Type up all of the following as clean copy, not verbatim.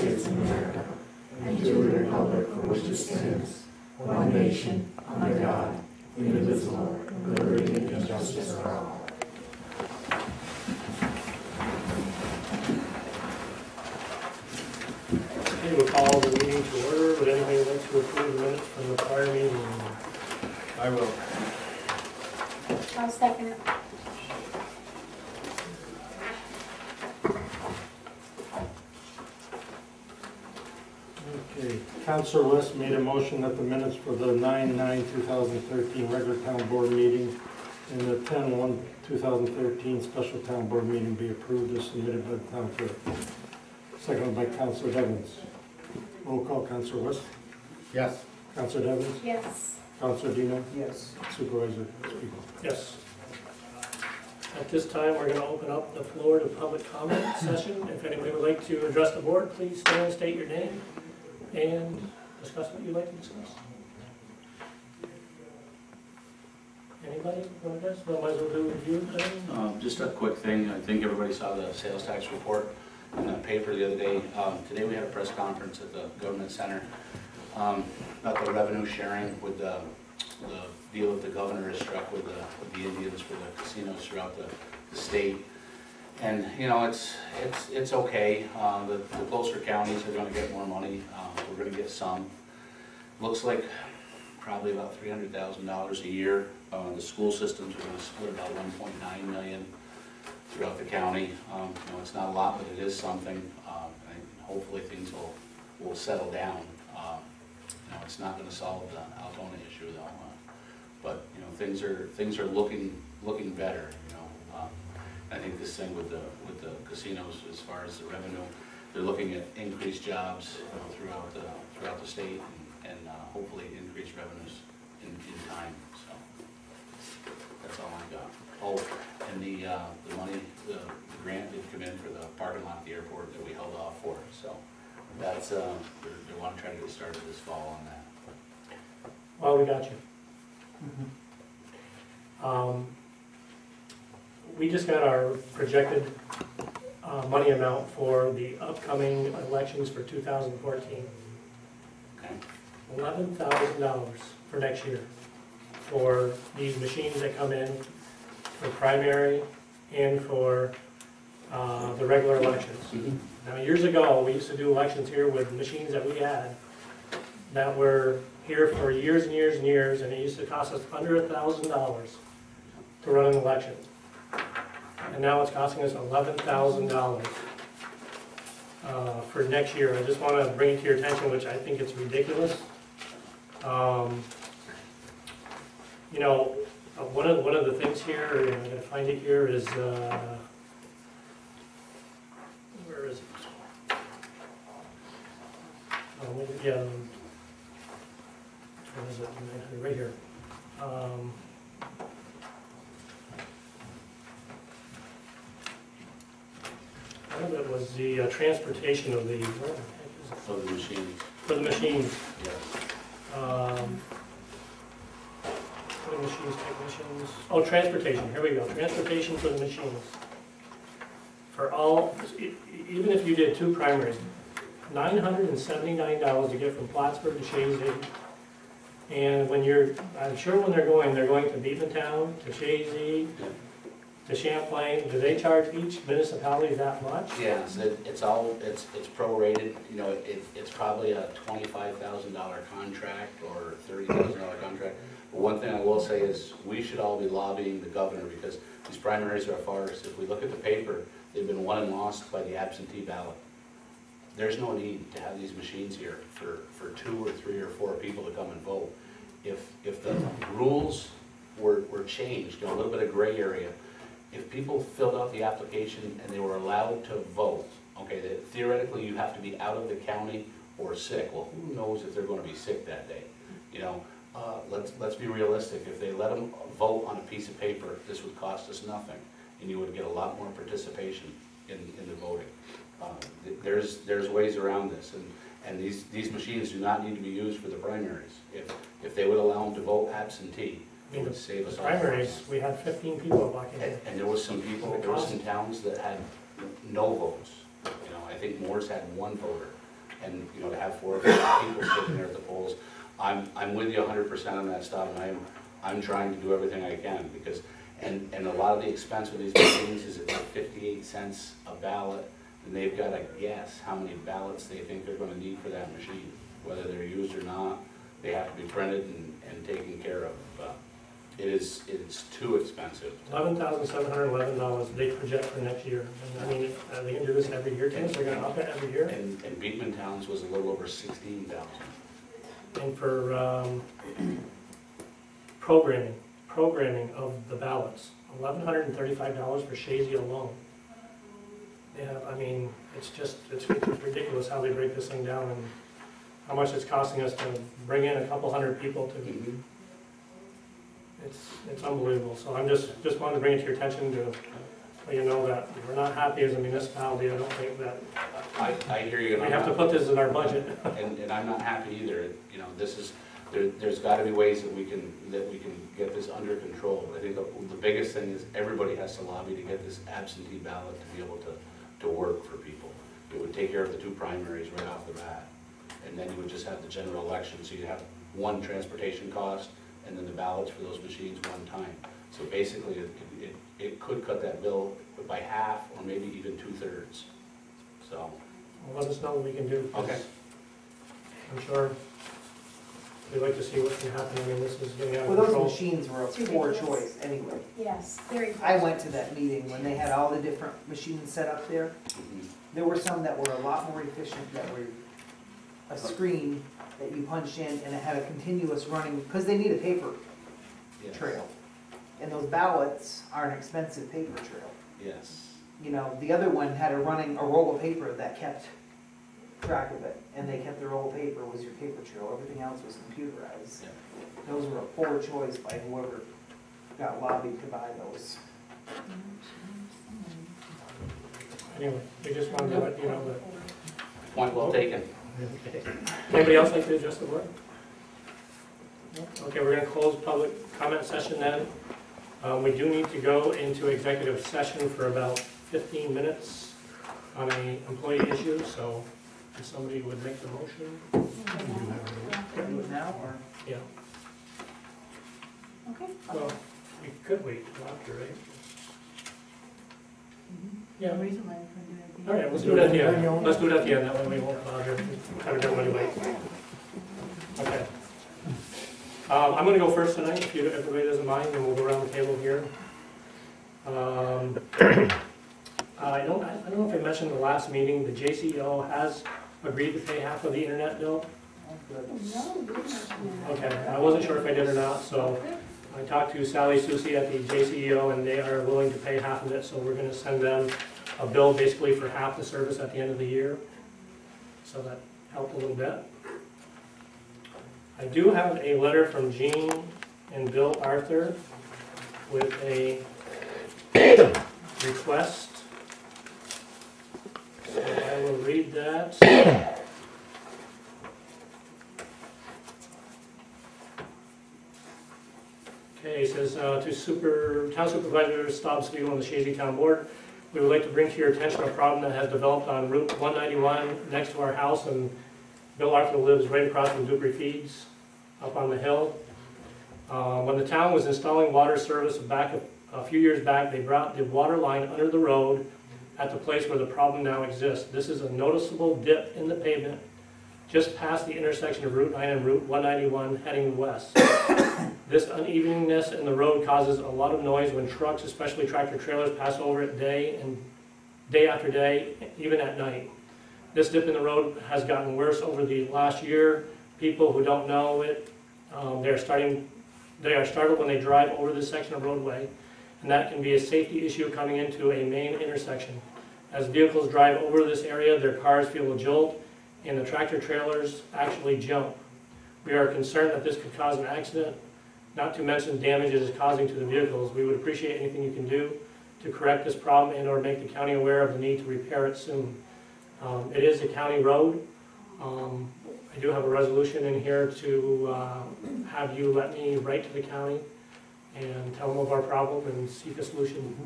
States of America and to the republic for which it stands, one nation, under God, indivisible, with liberty and justice for all. Okay, we'll call the meeting to order. Would anybody like to approve the minutes from the prior meeting? I will. I'll second it. Okay, Councilor West made a motion that the minutes for the 9/9/2013 regular town board meeting and the 10/1/2013 special town board meeting be approved as submitted by the town clerk. Seconded by Councilor Devens. Roll call, Councilor West. Yes. Councilor Devens. Yes. Councilor Dino. Yes. Supervisor Spiegel. Yes. At this time, we're going to open up the floor to public comment session. If anybody would like to address the board, please stand and state your name and discuss what you'd like to discuss. Anybody want to address? Well, might as well do a review thing. Just a quick thing. I think everybody saw the sales tax report in the paper the other day. Today we had a press conference at the government center about the revenue sharing with the deal that the governor has struck with the Indians for the casinos throughout the state. And you know, it's okay. The closer counties are going to get more money. We're going to get some. Looks like probably about $300,000 a year. The school systems are going to split about $1.9 million throughout the county. You know, it's not a lot, but it is something. And hopefully things will settle down. You know, it's not going to solve the Altona issue though. But you know, things are looking better. You know, I think this thing with the casinos, as far as the revenue, they're looking at increased jobs, you know, throughout the state, and hopefully increased revenues in time. So that's all I got. Oh, and the money, the grant did come in for the parking lot at the airport that we held off for. So that's they want to try to get started this fall on that. Well, we got you. We just got our projected money amount for the upcoming elections for 2014. Okay. $11,000 for next year for these machines that come in for primary and for the regular elections. Mm-hmm. Now, years ago, we used to do elections here with machines that we had that were here for years and years and years, and it used to cost us under $1,000 to run an election. And now it's costing us $11,000 for next year. I just want to bring it to your attention, which I think it's ridiculous. You know, one of the things here, and I'm going to find it here, is where is it? Yeah. Where is it? Right here. One of it was the transportation of the, where the heck is it? For the machines. For the machines. Yes. For the machines, technicians. Oh, transportation. Here we go. Transportation for the machines. For all, even if you did 2 primaries, $979 to get from Plattsburgh to Chazy. And when I'm sure when they're going to Beavertown, to Chazy, to Champlain. Do they charge each municipality that much? Yes, it's prorated. You know, it's probably a $25,000 contract or $30,000 contract. But one thing I will say is we should all be lobbying the governor, because these primaries are a farce. If we look at the paper, they've been won and lost by the absentee ballot. There's no need to have these machines here for 2 or 3 or 4 people to come and vote. If the rules were changed, you know, a little bit of gray area, if people filled out the application and they were allowed to vote, okay, that theoretically you have to be out of the county or sick. Well, who knows if they're going to be sick that day? You know, let's be realistic. If they let them vote on a piece of paper, this would cost us nothing, and you would get a lot more participation in the voting. There's ways around this, and these machines do not need to be used for the primaries. If they would allow them to vote absentee, it would save us all. Primaries, we had 15 people walking in. And there was some people, there were some towns that had no votes. You know, I think Moore's had 1 voter. and, you know, to have 4 or 5 people sitting there at the polls. I'm with you 100% on that stuff, and I'm trying to do everything I can, because, and a lot of the expense with these machines is it's 58 cents a ballot, and they've got to guess how many ballots they think they're going to need for that machine, whether they're used or not. They have to be printed and taken care of. It's too expensive. $11,711 they project for next year. And I mean, are they gonna do this every year, Tim? They're gonna up it every year? And Beekman Towns was a little over 16,000. And for programming of the ballots, $1,135 for Chazy alone. Yeah, I mean, it's ridiculous how they break this thing down and how much it's costing us to bring in a couple hundred people to. It's unbelievable. So I'm just wanted to bring it to your attention to let you know that we're not happy as a municipality. I don't think that I hear you. we have to put this in our budget. And I'm not happy either. You know, this is there's got to be ways that we can get this under control. I think the biggest thing is everybody has to lobby to get this absentee ballot to be able to work for people. It would take care of the 2 primaries right off the bat, and then you would just have the general election. So you have one transportation cost, and then the ballots for those machines one time. So basically, it could cut that bill by half, or maybe even 2/3. So. Well, let us know what we can do. Okay. I'm sure we'd like to see what can happen. I mean, this is getting out of Well, those control. machines were a poor choice anyway. Yes, very. I went to that meeting when they had all the different machines set up there. There were some that were a lot more efficient, that were a screen that you punch in, and it had a continuous running, because they need a paper Yes. trail. And those ballots are an expensive paper trail. Yes. You know, the other one had a roll of paper that kept track of it, and they kept the roll of paper was your paper trail. Everything else was computerized. Yeah. Those were a poor choice by whoever got lobbied to buy those. Anyway, we just wanted to let you know that. Point well taken. Anybody else like to address the board? No? Okay, we're gonna close public comment session then. We do need to go into executive session for about 15 minutes on a employee issue, so if somebody would make the motion. Can we do it now, or? Yeah, Okay. well, we could wait till after, right? Yeah, all right, let's do it at the end. Let's do it at the end, that way we won't bother, have everybody wait. Okay. I'm gonna go first tonight, if everybody doesn't mind, and we'll go around the table here. I don't know if I mentioned in the last meeting, the JCEO has agreed to pay half of the internet bill. Okay, I wasn't sure if I did or not, so I talked to Sally Susie at the JCEO, and they are willing to pay half of it, so we're gonna send them a bill basically for half the service at the end of the year. So that helped a little bit. I do have a letter from Jean and Bill Arthur with a request. So I will read that. Okay, it says to Town Supervisor Stobbsfield on the Chazy Town Board, we would like to bring to your attention a problem that has developed on Route 191 next to our house, and Bill Arthur lives right across from Dupree Feeds, up on the hill. When the town was installing water service back a few years back, they brought the water line under the road at the place where the problem now exists. This is a noticeable dip in the pavement just past the intersection of Route 9 and Route 191 heading west. This unevenness in the road causes a lot of noise when trucks, especially tractor trailers, pass over it day after day, even at night. This dip in the road has gotten worse over the last year. People who don't know it, they are startled when they drive over this section of roadway, and that can be a safety issue coming into a main intersection. As vehicles drive over this area, their cars feel a jolt, and the tractor trailers actually jump. We are concerned that this could cause an accident, not to mention damage it is causing to the vehicles. We would appreciate anything you can do to correct this problem and or make the county aware of the need to repair it soon. It is a county road. I do have a resolution in here to have you let me write to the county and tell them of our problem and seek a solution.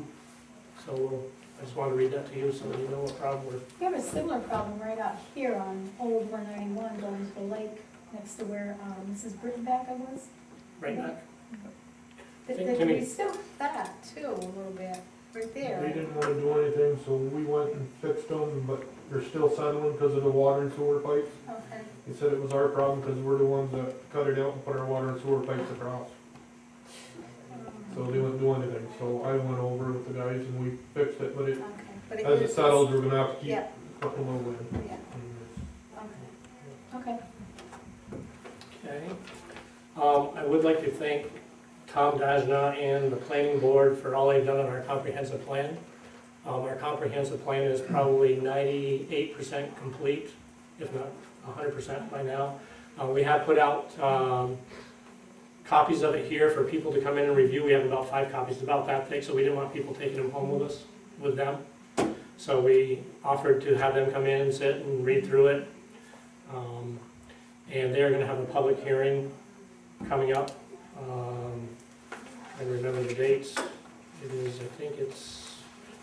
So I just wanted to read that to you so that you know what problem we're. We have a similar problem right out here on Old 191 going to the lake next to where Mrs. Brittenbacker was. Right back. We still that too, a little bit, right They there. didn't want to do anything, so we went and fixed them, but they're still settling because of the water and sewer pipes. Okay. He said it was our problem because we're the ones that cut it out and put our water and sewer pipes across. So they wouldn't do anything, so I went over with the guys and we fixed it, but it, Okay. But it as it is- settles, we're gonna have to keep Yeah. putting a little in. Yeah, okay. Okay. I would like to thank Tom Dajna and the planning board for all they've done on our comprehensive plan. Our comprehensive plan is probably 98% complete, if not 100% by now. We have put out copies of it here for people to come in and review. We have about 5 copies, about that thick, so we didn't want people taking them home with us, with them. So we offered to have them come in and sit and read through it. And they're gonna have a public hearing coming up. I remember the dates. It is, I think it's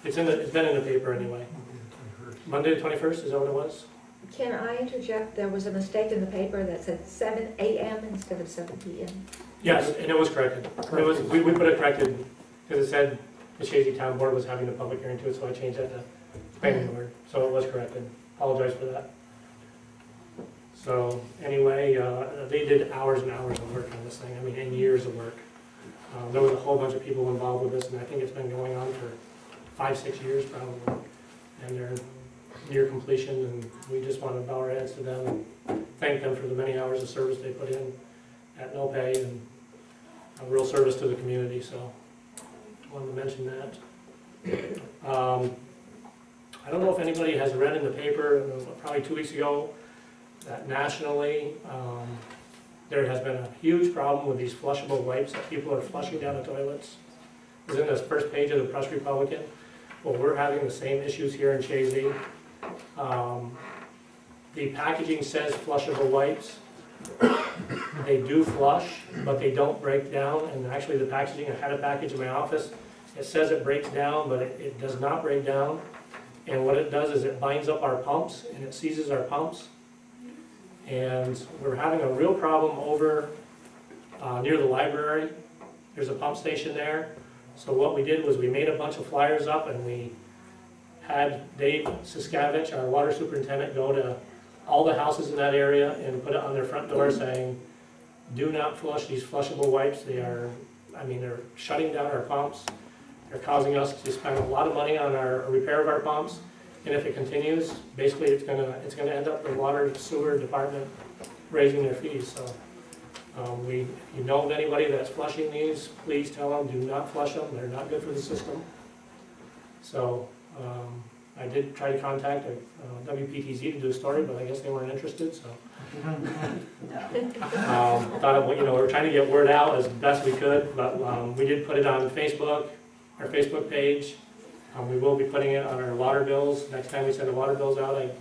been in the paper anyway. Monday the 21st, is that what it was? Can I interject? There was a mistake in the paper that said 7 a.m. instead of 7 p.m. Yes, and it was corrected. It was, we put it corrected, because it said the Chazy Town Board was having a public hearing to it, so I changed that to planning board, so it was corrected. Apologize for that. So, anyway, they did hours and hours of work on this thing, I mean, and years of work. There was a whole bunch of people involved with this, and I think it's been going on for 5-6 years probably. And they're near completion, and we just want to bow our heads to them and thank them for the many hours of service they put in at no pay and a real service to the community, so I wanted to mention that. I don't know if anybody has read in the paper, probably 2 weeks ago, that nationally, there has been a huge problem with these flushable wipes that people are flushing down the toilets. It was in this first page of the Press Republican. Well, we're having the same issues here in Chazy. The packaging says flushable wipes. They do flush, but they don't break down, and actually the packaging, I had a package in my office, it says it breaks down, but it does not break down. And what it does is it binds up our pumps, and it seizes our pumps. And we're having a real problem over near the library. There's a pump station there. So what we did was we made a bunch of flyers up, and we had Dave Siskavich, our water superintendent, go to all the houses in that area and put it on their front door saying, do not flush these flushable wipes. They are, I mean, they're shutting down our pumps. They're causing us to spend a lot of money on our repair of our pumps. And if it continues, basically it's gonna end up the water sewer department raising their fees. So if you know of anybody that's flushing these, please tell them, do not flush them. They're not good for the system. So I did try to contact WPTZ to do a story, but I guess they weren't interested. So thought, we were trying to get word out as best we could, but we did put it on Facebook, our Facebook page. We will be putting it on our water bills. Next time we send the water bills out, I'm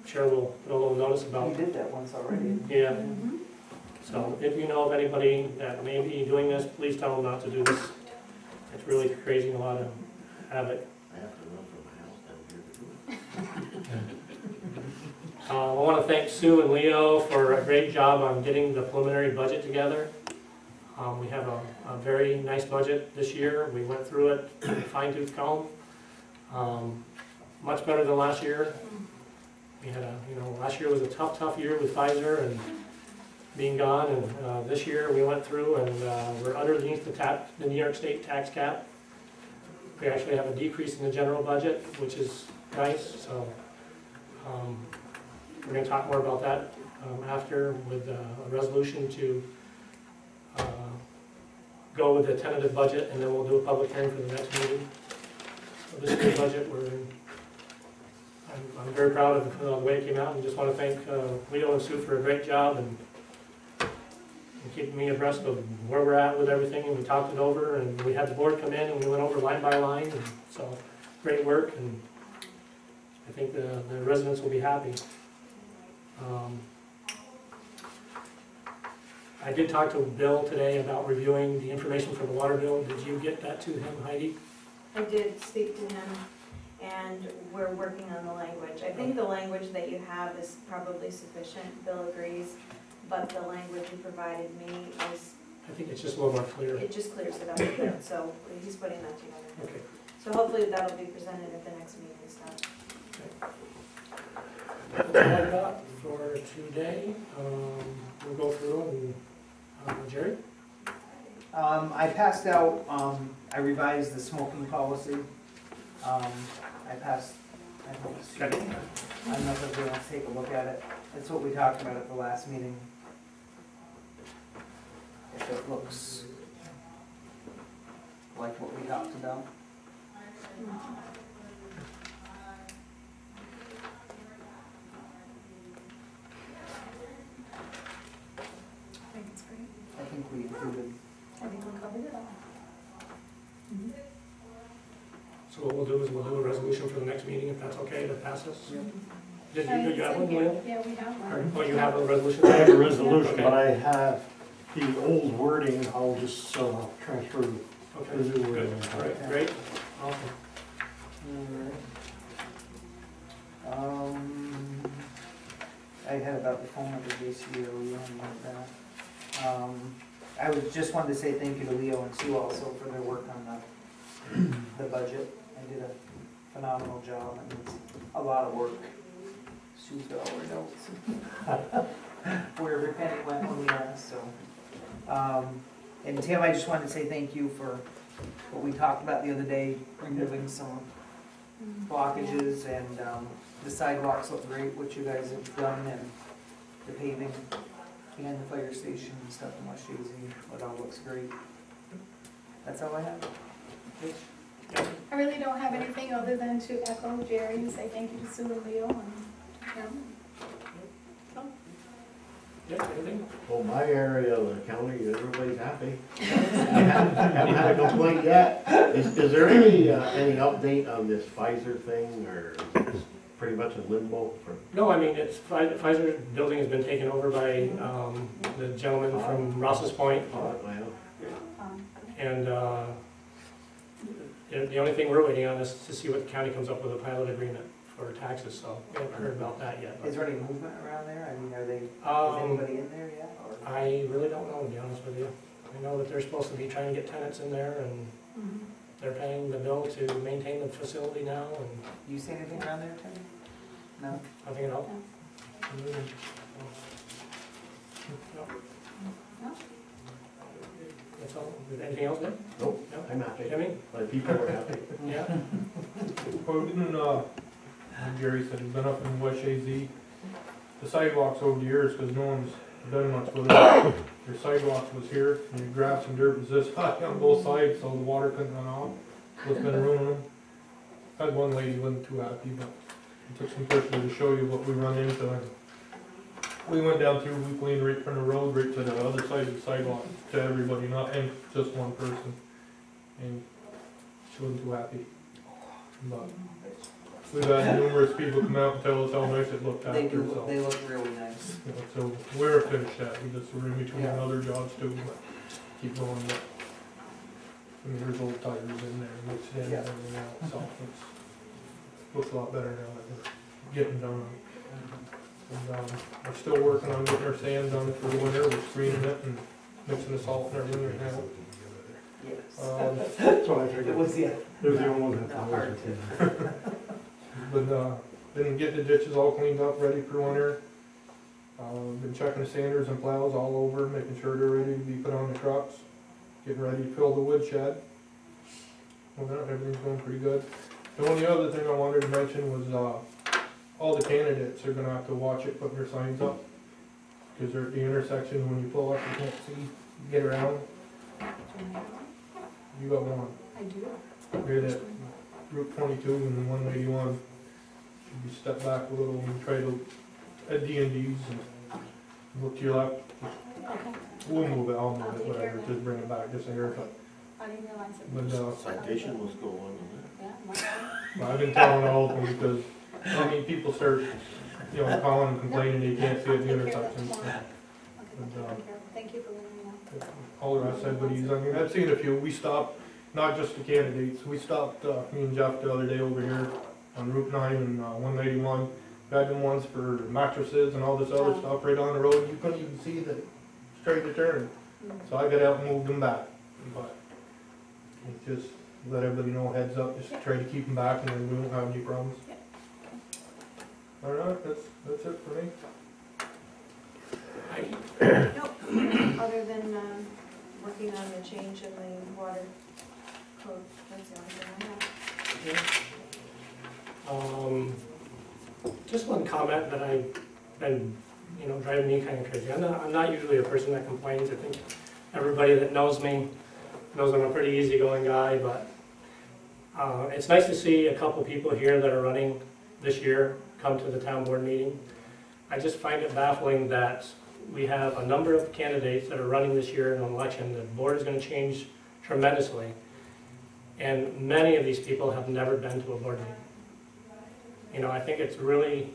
sure we'll put a little notice about. You did that once already. Yeah. So if you know of anybody that may be doing this, please tell them not to do this. It's really creating a lot of havoc. I have to run from my house down here to do it. I want to thank Sue and Leo for a great job on getting the preliminary budget together. We have a very nice budget this year. We went through it fine-tooth comb. Much better than last year. We had last year was a tough year with Pfizer and being gone, and this year we went through and we're underneath the New York State tax cap. We actually have a decrease in the general budget, which is nice. So we're going to talk more about that after with a resolution to go with the tentative budget, and then we'll do a public hearing for the next meeting. So this year's budget, I'm very proud of the way it came out, and just want to thank Leo and Sue for a great job and keeping me abreast of where we're at with everything. And we talked it over, and we had the board come in and we went over line by line. And so great work, and I think the residents will be happy. I did talk to Bill today about reviewing the information for the water bill. Did you get that to him, Heidi? I did speak to him, and we're working on the language. I think the language that you have is probably sufficient, Bill agrees, but the language you provided me is, I think it's just a little more clear. it just clears it up a bit, so he's putting that together. Okay. So hopefully that'll be presented at the next meeting, so. That's all I got for today. We'll go through and, Jerry? I passed out, I revised the smoking policy. I passed, I don't know if everybody wants to take a look at it. That's what we talked about at the last meeting. If it looks like what we talked about. I think it's great. I think we included. I think we covered it all. So what we'll do is we'll do a resolution for the next meeting, if that's okay, to pass this. Yeah. Did you have one, Will? Yeah, we have one. Oh, you have a resolution? I have a resolution, Okay. but I have the old wording, I'll just transfer Okay, the new good, wording. all right, great, awesome. I had about the phone number JCO, you don't like that. I would just wanted to say thank you to Leo and Sue also for their work on the budget. They did a phenomenal job, and it's a lot of work. Sue's got all her notes. Where every penny went when we asked, so. And Tim, I just wanted to say thank you for what we talked about the other day, removing some blockages, and the sidewalks look great, what you guys have done, and the paving and the fire station and stuff in West Chazy, it all looks great. That's all I have. Rich? I really don't have anything other than to echo Jerry and say thank you to Sue and Leo and Tim. Yeah, anything? Well, my area of the county, everybody's happy. I haven't had a complaint yet. Is there any update on this Pfizer thing, or is it pretty much in limbo for? No, I mean, it's, Pfizer's building has been taken over by the gentleman from Ross's Point. And the only thing we're waiting on is to see what the county comes up with a pilot agreement for taxes, so we haven't heard about that yet. Is there any movement around there? I mean, are they, is anybody in there yet? Or? I really don't know, to be honest with you. I know that they're supposed to be trying to get tenants in there, and they're paying the bill to maintain the facility now, and Do you see anything around there, Tim? No? nothing at all. No? That's all. Anything else, Nick? Nope, No? I'm happy. Jimmy? My people are happy. Yeah? Well, didn't, Jerry said he's been up in West Chazy, the sidewalks over the years, because no one's done much with it. Your sidewalk was here, and your grass and dirt was this high on both sides, so the water couldn't run off. What's been ruining them? Had one lady wasn't too happy, but I took some pictures to show you what we run into. And we went down through, we cleaned right from the road right to the other side of the sidewalk to everybody, not and just one person. And she wasn't too happy. But we've had numerous people come out and tell us how nice it looked after. They do, So, they look really nice. you know, so we're finished that. We just were in between Yeah. other jobs too, but keep going. But, I mean, there's old tires in there, mixed in and Yeah. everything else, so it looks a lot better now that we're getting done. And, we're still working on getting our sand done for the winter. We're screening it and mixing the salt and everything right now. Yes. That's what I It figured. was, yeah. It was the only one Not hard that. But, been getting the ditches all cleaned up, ready for winter. Been checking the sanders and plows all over, making sure they're ready to be put on the trucks. Getting ready to fill the woodshed. Well, now everything's going pretty good. The only other thing I wanted to mention was, all the candidates are gonna have to watch it, putting their signs up. Cause they're at the intersection, when you pull up, you can't see, get around. You got one. I do. Right at Route 22 and 181. You step back a little and try to, at D&D's and look to your left. Okay. We'll move it, I'll move I'll it, take care whatever, of just bring it back, just a haircut. I didn't realize it. But, Citation was going on Yeah, my I've been telling all of them because, I mean, people start, you know, calling and complaining they can't see at the intersections. Okay, But, thank you for letting me know. all the rest, everybody's, I mean, I've seen a few, we stopped, not just the candidates, we stopped, me and Jeff the other day over here on Route 9 and 191. Got them ones for mattresses and all this other stuff right on the road. You couldn't even see the straight to turn. So I got out and moved them back. But just let everybody know heads up, just try to keep them back and then we won't have any problems. All right, that's it for me. Nope, other than, working on the change in the water code, that's the only thing I have. Just one comment that I've been, driving me kind of crazy. I'm not usually a person that complains. I think everybody that knows me knows I'm a pretty easygoing guy, but it's nice to see a couple people here that are running this year come to the town board meeting. I just find it baffling that we have a number of candidates that are running this year in an election. The board is going to change tremendously, and many of these people have never been to a board meeting. I think it's really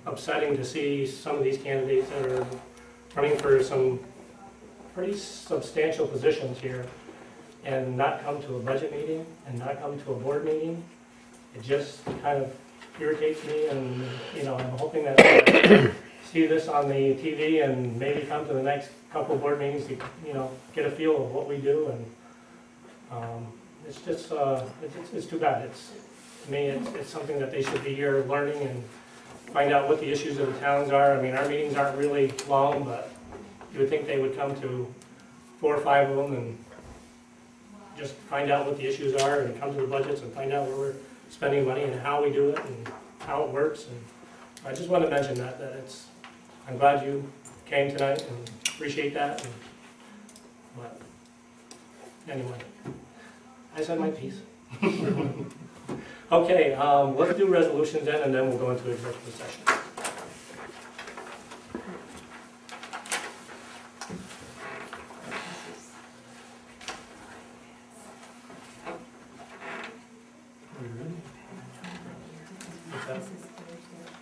upsetting to see some of these candidates that are running for some pretty substantial positions here and not come to a budget meeting and not come to a board meeting. It just kind of irritates me, and I'm hoping that see this on the TV and maybe come to the next couple of board meetings to get a feel of what we do. And it's just it's too bad. To me, it's something that they should be here learning and find out what the issues of the towns are. I mean, our meetings aren't really long, but you would think they would come to 4 or 5 of them and just find out what the issues are and come to the budgets and find out where we're spending money and how we do it and how it works. And I just want to mention that I'm glad you came tonight and appreciate that. But anyway, I said my piece. Okay, let's do resolutions then, and then we'll go into executive session.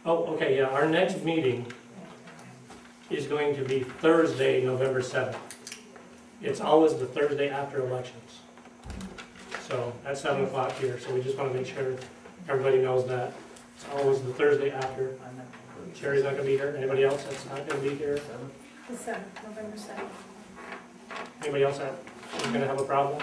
Oh, okay, yeah, our next meeting is going to be Thursday, November 7th. It's always the Thursday after elections. So at 7 o'clock here, so we just want to make sure everybody knows that. It's always the Thursday after. Sherry's not going to be here. Anybody else that's not going to be here? The 7th, November 7th. Anybody else that is going to have a problem?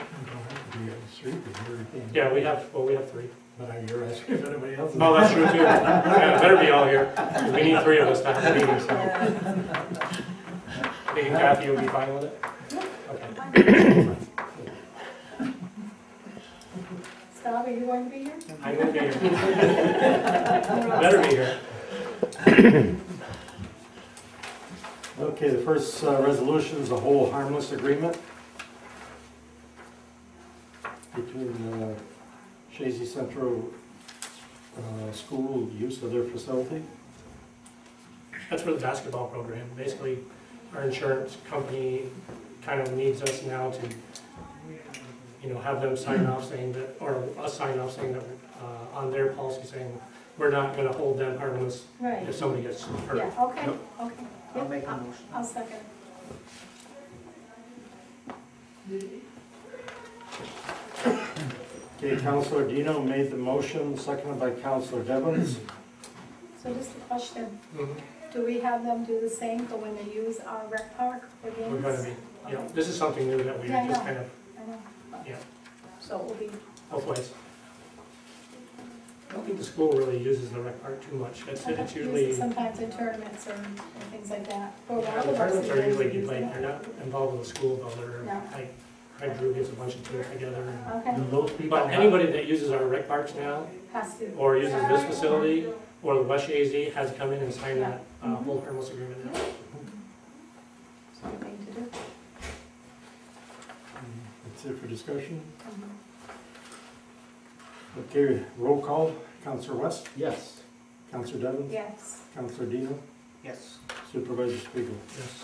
Yeah, we have 3. But you're asking if anybody else is. Oh, that's true too. Yeah, better be all here. We need 3 of us to have a meeting, so. Think Kathy will be fine with it? Okay. Scott, are you going to be here? I'm going to be here. Better be here. Okay, the first resolution is a whole harmless agreement between Chazy Central School use of their facility. That's for the basketball program. Basically, our insurance company kind of needs us now to, have them sign off saying that, or us sign off saying that, on their policy saying, we're not gonna hold them harmless Right. if somebody gets hurt. Yeah, okay, Yep. okay. I'll Yep, make a motion. I'll second. Okay, Councilor Dino made the motion, seconded by Councilor Devons. So just a question, Mhm. do we have them do the same for when they use our rec park for games? We're gonna be, this is something new that we Yeah, I just know. kind of, I know, but- Yeah. So it will be, both ways. I don't think the school really uses the rec park too much. It's usually, sometimes in tournaments or things like that. For a while, the the tournaments are varsity usually, guys use like, it. they're not involved with the school though. They're, No. like Drew gets a bunch of teams together. And Okay, Do those people But have- anybody that uses our rec parks now, has to. or uses this facility, or the West AZ has to come in and sign that whole harmless agreement now. Something to do. That's it for discussion. Mhm. Okay, roll call. Councilor West, Yes. Councilor Devons, Yes. Councilor Dino, Yes. Supervisor Spiegel. Yes.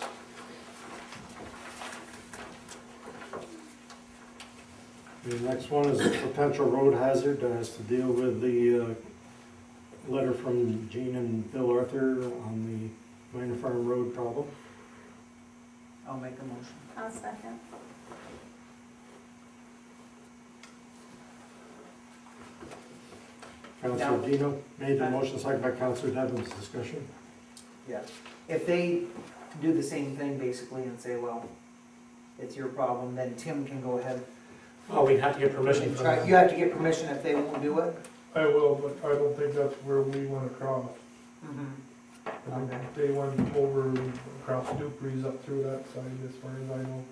The next one is a potential road hazard that has to deal with the letter from Gene and Bill Arthur on the Minor Farm Road problem. I'll make a motion. I'll second. Counselor Now- Dino made the motion, second by Counselor Devens. Discussion? Yeah, if they do the same thing basically and say, well, it's your problem, then Tim can go ahead Oh, we'd have to get permission and from try. them. You have to get permission if they won't do it? I will, but I don't think that's where we went across. Mm-hmm. I think Okay. they went over across Dupree's up through that side, as far as I know.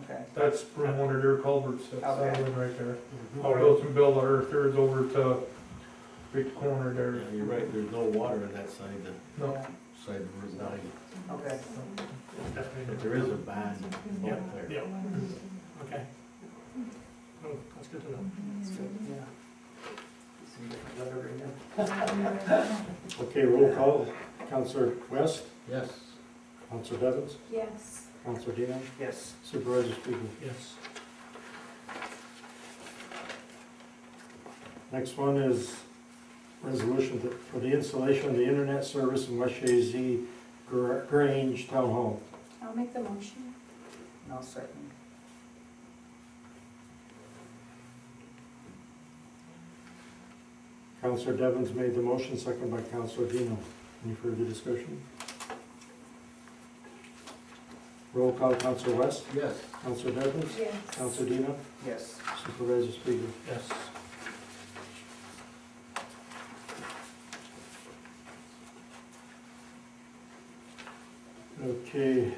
Okay. That's from one of their culverts that's Okay. settling right there. Oh, really? Goes from Bill to Earthers over to big corner there. Yeah, you're right, there's no water on that side, the No, side of Route 9. Okay. But there is a bad Yeah, bump there. yeah. Okay. Oh, that's good to know. Yeah. Some different letter right now. Okay, roll call. Counselor West, Yes. Counselor Devens, Yes. Counselor Dino, Yes. Supervisor Spiegel. Yes. Next one is resolution for the installation of the internet service in West Chazy Grange Town Hall. I'll make the motion. I'll second. Counselor Devens made the motion, second by Counselor Dino. Any further discussion? Roll call. Counselor West, Yes. Counselor Devens, Yes. Counselor Dino, Yes. Supervisor Spiegel. Yes. Okay,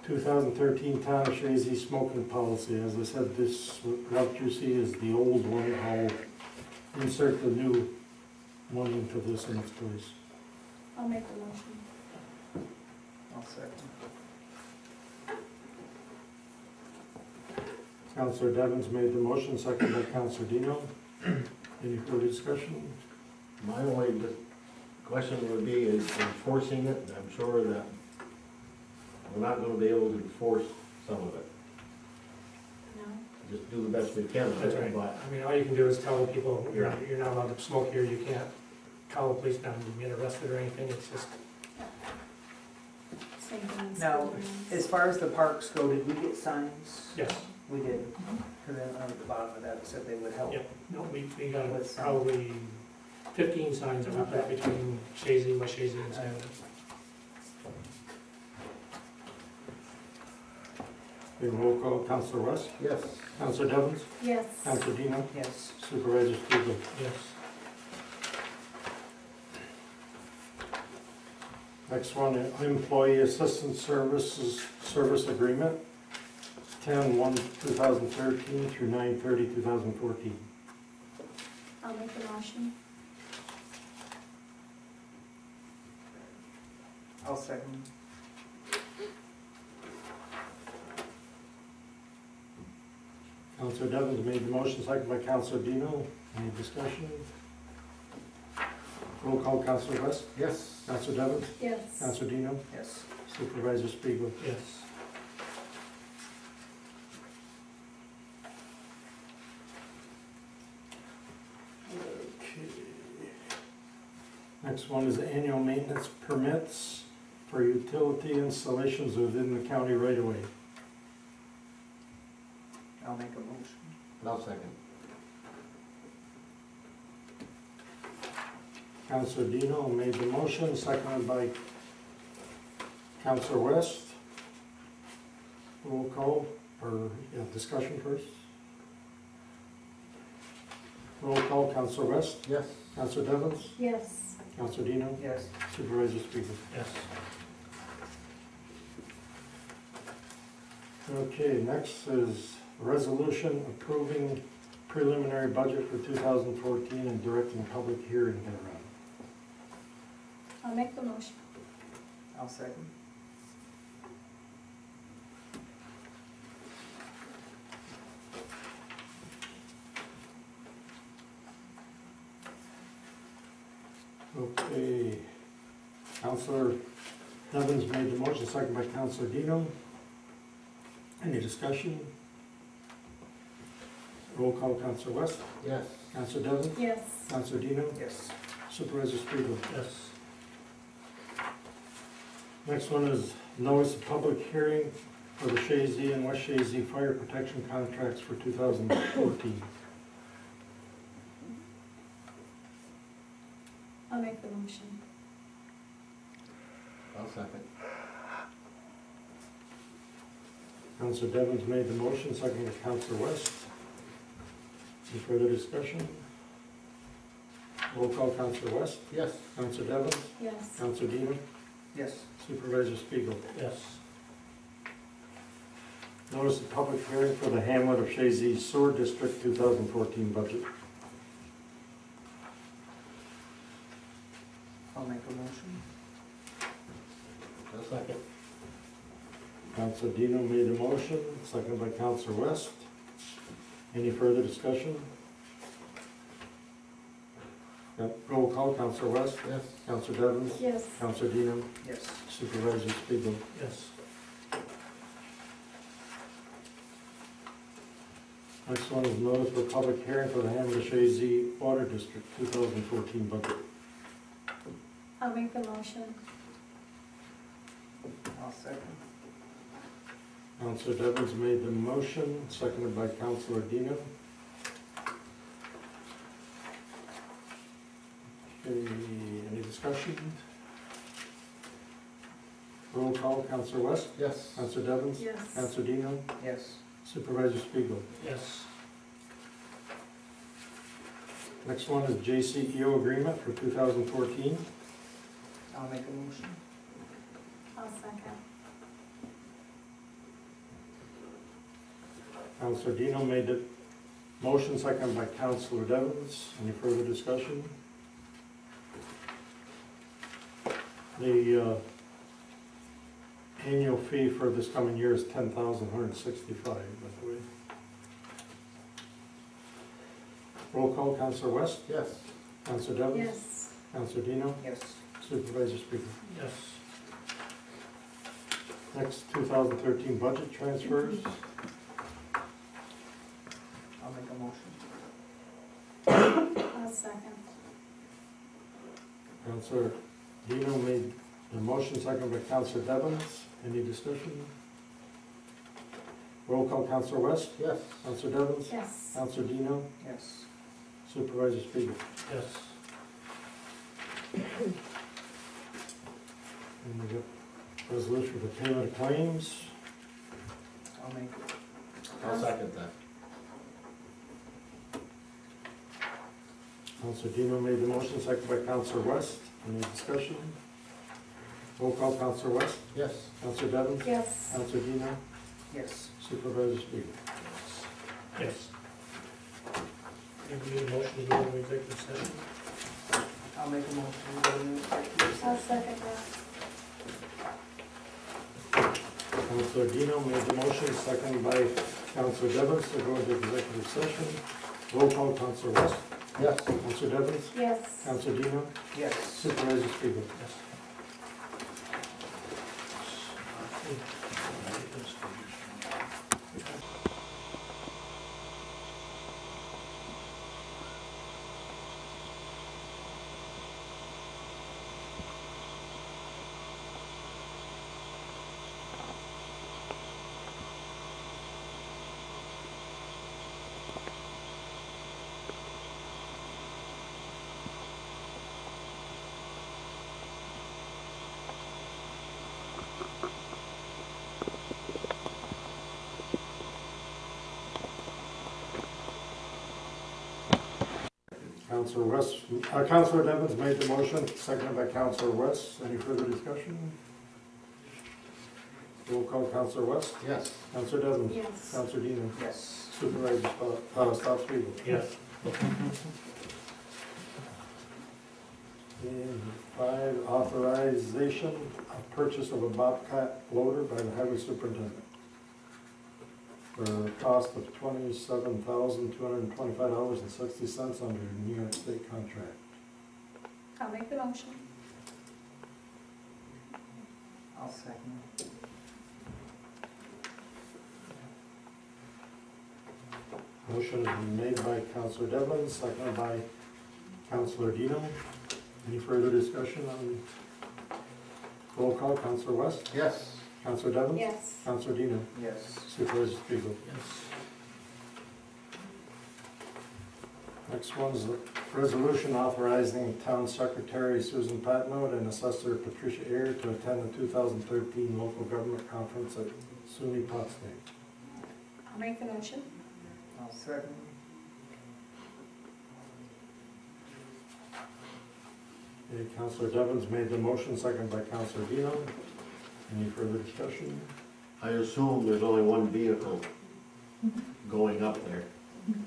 2013 Town of Chazy smoking policy. As I said, this, what you see is the old one. I'll insert the new one into this in its place. I'll make the motion. I'll second. Counselor Devens made the motion, second by Counselor Dino. Any further discussion? My only question would be is enforcing it. I'm sure that we're not gonna be able to enforce some of it. No. Just do the best we can. That's right. But I mean, all you can do is tell people, you're not allowed to smoke here, you can't call the police down and get arrested or anything, it's just, Same thing as Now, school grounds. as far as the parks go, did we get signs? yes. We did. Because then on the bottom of that, it said they would help. Yep. No, we got With some- probably 15 signs that we put up between Chazy, West Chazy and Salmon. Okay, roll call. Counselor West, yes. Counselor Devens, Yes. Counselor Dino, Yes. Supervisor Spiegel. Yes. Next one, Employee Assistance Services Service Agreement, 10/1/2013 through 9/30/2014. I'll make the motion. I'll second. Counselor Devens made the motion, second by Counselor Dino. Any discussion? Roll call. Counselor West, Yes. Counselor Devens, Yes. Counselor Dino, Yes. Supervisor Spiegel. Yes. Okay. Next one is annual maintenance permits for utility installations within the county right of way. I'll make a motion. I'll second. Counselor Dino made the motion, seconded by Counselor West. Roll call, or, discussion first. Roll call. Counselor West, Yes. Counselor Devens, Yes. Counselor Dino, Yes. Supervisor Spiegel. Yes. Okay, next is a resolution approving preliminary budget for 2014 and directing public hearing thereon. I'll make the motion. I'll second. Okay, Counselor Devens made the motion, second by Counselor Dino. Any discussion? Roll call. Counselor West, Yes. Counselor Devens, Yes. Counselor Dino, Yes. Supervisor Spiegel. Yes. Next one is notice of public hearing for the Chazy and West Chazy fire protection contracts for 2014. make the motion. I'll second. Counselor Devens made the motion, second by Counselor West. Any further discussion? Roll call, Counselor West. Yes. Counselor Devens. Yes. Counselor Dino. Yes. Supervisor Spiegel. Yes. Notice of public hearing for the Hamlet of Chazy Sewer District 2014 budget. I'll make a motion. I'll second. Counselor Dino made the motion, seconded by Counselor West. Any further discussion? Roll call, Counselor West. Yes. Counselor Devens. Yes. Counselor Dino. Yes. Supervisor Spiegel. Yes. Next one is notice for public hearing for the Hamlet of Chazy Water District 2014 budget. I'll make the motion. I'll second. Counselor Devens made the motion, seconded by Counselor Dino. Okay, any discussion? Roll call, Counselor West. Yes. Counselor Devens. Yes. Counselor Dino. Yes. Supervisor Spiegel. Yes. Next one is JCEO agreement for 2014. I'll make a motion. I'll second. Counselor Dino made the motion, seconded by Counselor Devens. Any further discussion? The annual fee for this coming year is $10,165, by the way. Roll call, Counselor West. Yes. Counselor Devens. Yes. Counselor Dino. Yes. Supervisor Spiegel. Yes. Next, 2013 budget transfers. I'll make a motion. I'll second. Counselor Dino made the motion, seconded by Counselor Devens. Any discussion? Roll call, Counselor West. Yes. Counselor Devens. Yes. Counselor Dino. Yes. Supervisor Spiegel. Yes. And we got resolution for payment of claims. I'll make it. I'll second that. Counselor Dino made the motion, seconded by Counselor West. Any discussion? Roll call, Counselor West. Yes. Counselor Devens. Yes. Counselor Dino. Yes. Supervisor Spiegel. Yes. Maybe a motion to go into executive session? I'll make a motion to go into executive I'll session. second that. Counselor Dino made the motion, seconded by Counselor Devens to go into executive session. Roll call, Counselor West. Yes. Counselor Devens. Yes. Counselor Dino. Yes. Supervisor Spiegel. Yes. Counselor West, Counselor Devens made the motion, seconded by Counselor West. Any further discussion? Roll call, Counselor West. Yes. Counselor Devens. Yes. Counselor Dino. Yes. Supervisor Scott Spiegel. Yes. And 5, authorization of purchase of a Bobcat loader by the highway superintendent for a cost of $27,225.60 under New York State contract. I'll make the motion. I'll second. Motion is made by Counselor Devlin, seconded by Counselor Dino. Any further discussion on roll call? Counselor West? Yes. Counselor Devlin? Yes. Counselor Dino? Yes. Supervisor Spiegel? Yes. Next one's Resolution authorizing Town Secretary Susan Patnode and Assessor Patricia Ayer to attend the 2013 Local Government Conference at SUNY Potsdam. I'll make the motion. I'll second. Okay, Councilor Devens made the motion, second by Councilor Dino. Any further discussion? I assume there's only one vehicle going up there,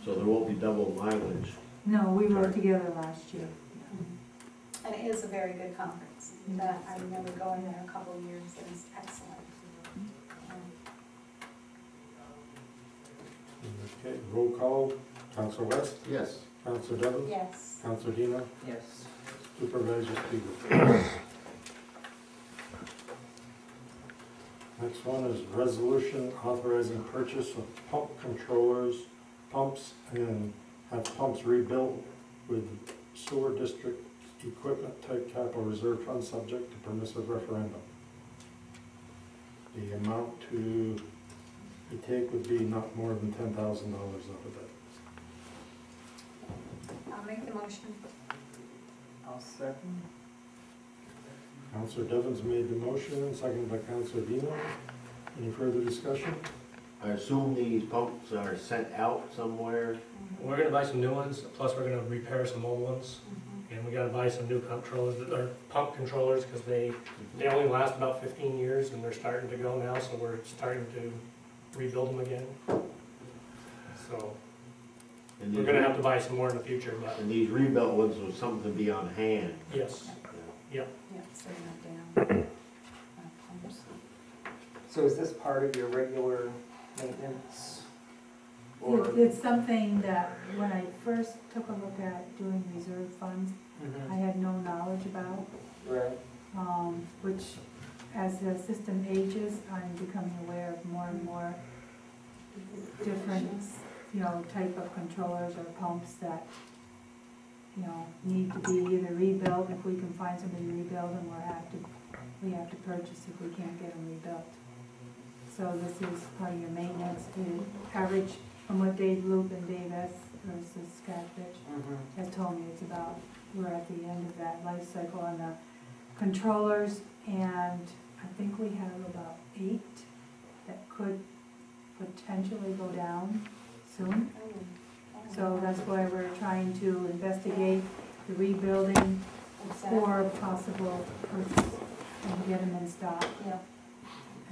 so there won't be double mileage. No, we rode together last year. And it is a very good conference. That, I remember going there a couple of years, it was excellent. Okay, roll call. Councilor West, Yes. Councilor Devens, Yes. Councilor Dino, Yes. Supervisor Spiegel. Next one is resolution authorizing purchase of pump controllers, pumps, and have pumps rebuilt with sewer district equipment type capital reserve fund subject to permissive referendum. The amount to be take would be not more than $10,000 out of that. I'll make the motion. I'll second. Councilor Devens made the motion, seconded by Councilor Dino. Any further discussion? I assume these pumps are sent out somewhere. We're gonna buy some new ones, plus we're gonna repair some old ones. And we gotta buy some new controllers, or pump controllers, because they only last about 15 years and they're starting to go now, so we're starting to rebuild them again. So And we're these gonna have to buy some more in the future, but And these rebuilt ones was something to be on hand. yes. Yeah, so you're not down. Pumps. So is this part of your regular maintenance? Or? It's something that when I first took a look at doing reserve funds, I had no knowledge about, Right. which as the system ages, I'm becoming aware of more and more different, type of controllers or pumps that, need to be either rebuilt, if we can find somebody to rebuild them, or we have to purchase if we can't get them rebuilt. So this is part of your maintenance, the average, from what Dave Loop and Dave S. versus Scott Fitch has told me, it's about, we're at the end of that life cycle on the controllers, and I think we have about 8 that could potentially go down soon. So that's why we're trying to investigate the rebuilding or possible purchase and get them in stock Yeah,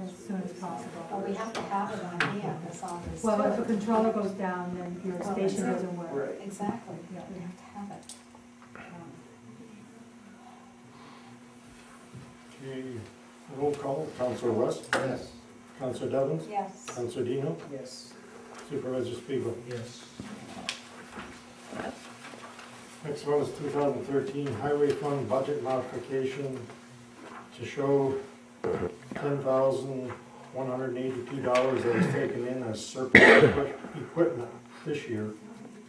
as soon as possible. well, we have to have it on hand, that's all there's Well, if to a it. controller goes down, then your Well, station that's it. doesn't work. Right. Exactly, Yeah. we have to have it. Okay, roll call. Councilor West, Yes. Councilor Devens, Yes. Councilor Dino, Yes. Supervisor Spiegel. Yes. Next one is 2013 Highway Fund Budget Modification to show $10,182 that was taken in as surplus equipment this year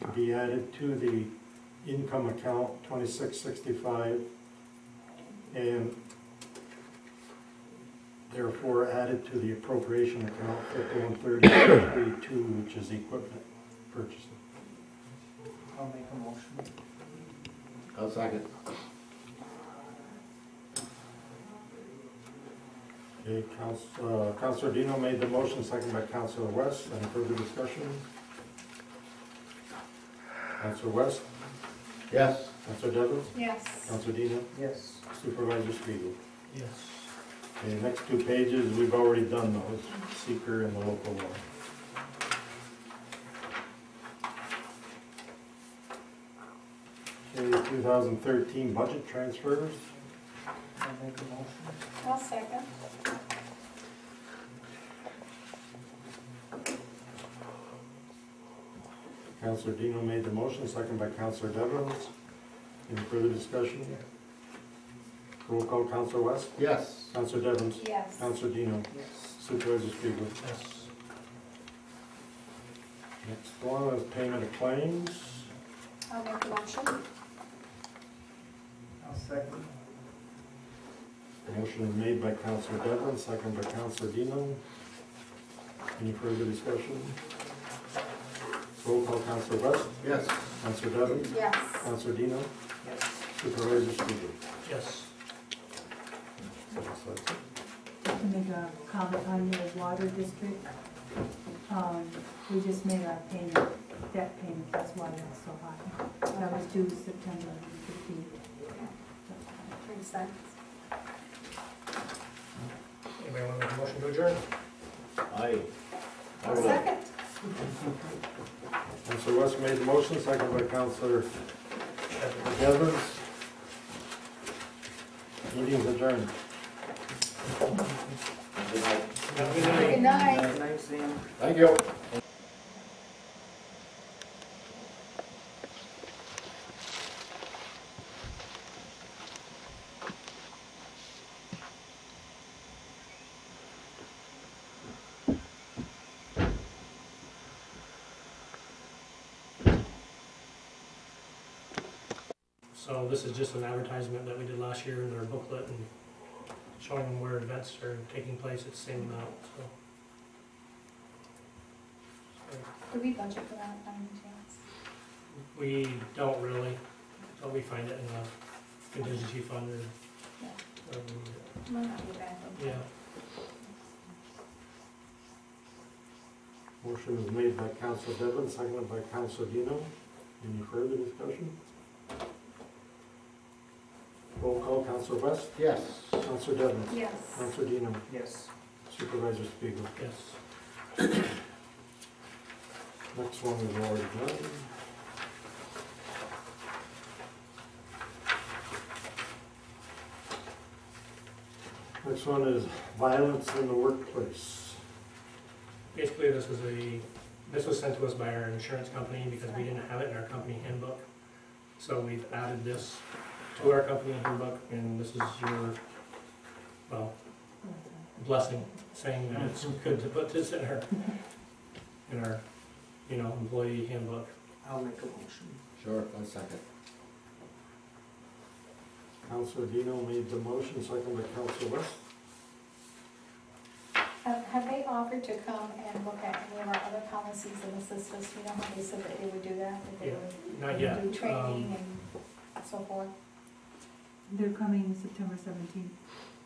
to be added to the income account 2665 and therefore added to the appropriation account 513032, which is equipment purchasing. I'll make a motion. I'll second. Okay, Councilor Dino made the motion, second by Councilor West. Any further discussion? Councilor West, Yes. Councilor Devens, Yes. Councilor Dino, Yes. Supervisor Spiegel. Yes. Okay, next 2 pages, we've already done those, seeker and the local law. Okay, 2013 budget transfers. I'll make a motion. I'll second. Councilor Dino made the motion, second by Councilor Devens. Any further discussion? Roll call. Councilor West, Yes. Councilor Devens, Yes. Councilor Dino, Yes. Supervisor Spiegel. Yes. Next one is payment of claims. I'll make the motion. I'll second. Motion is made by Councilor Devlin, second by Councilor Dino. Any further discussion? Roll call. Councilor West, Yes. Counselor Devlin? Yes. Counselor Dino? Yes. Supervisor Spiegel? Yes. Just to make a comment on your water district, we just made our payment, debt payment, that's why that's so high. That was due September 15th. 3 cents. Anybody want to make a motion to adjourn? I will. Second. Counselor West made the motion, second by Counselor Devlin. Meeting's adjourned. Good night. Have a good night. Good night. Good night, Sam. Thank you. So this is just an advertisement that we did last year in our booklet and showing them where events are taking place at the same amount, so. Do we budget for that by any chance? We don't really, but we find it in the contingency fund or, Yeah. wherever we do it. Might not be bad. though. Yeah. Motion was made by Counselor Devlin, seconded by Counselor Dino. Any further discussion? Roll call, Counselor West? Yes. Counselor Devlin? Yes. Counselor Dino? Yes. Supervisor Spiegel? Yes. Next one is already done. Next one is violence in the workplace. Basically, this was sent to us by our insurance company because we didn't have it in our company handbook. So we've added this to our company handbook, and this is your, well, blessing, saying that it's good to put this in our, employee handbook. I'll make a motion. Sure, 1 second. Counselor Dino made the motion, seconded by Counselor West. Have they offered to come and look at any of our other policies and assist us? You know how they said that they would do that? That they Yeah, would not yet. do training and so forth? They're coming September 17th.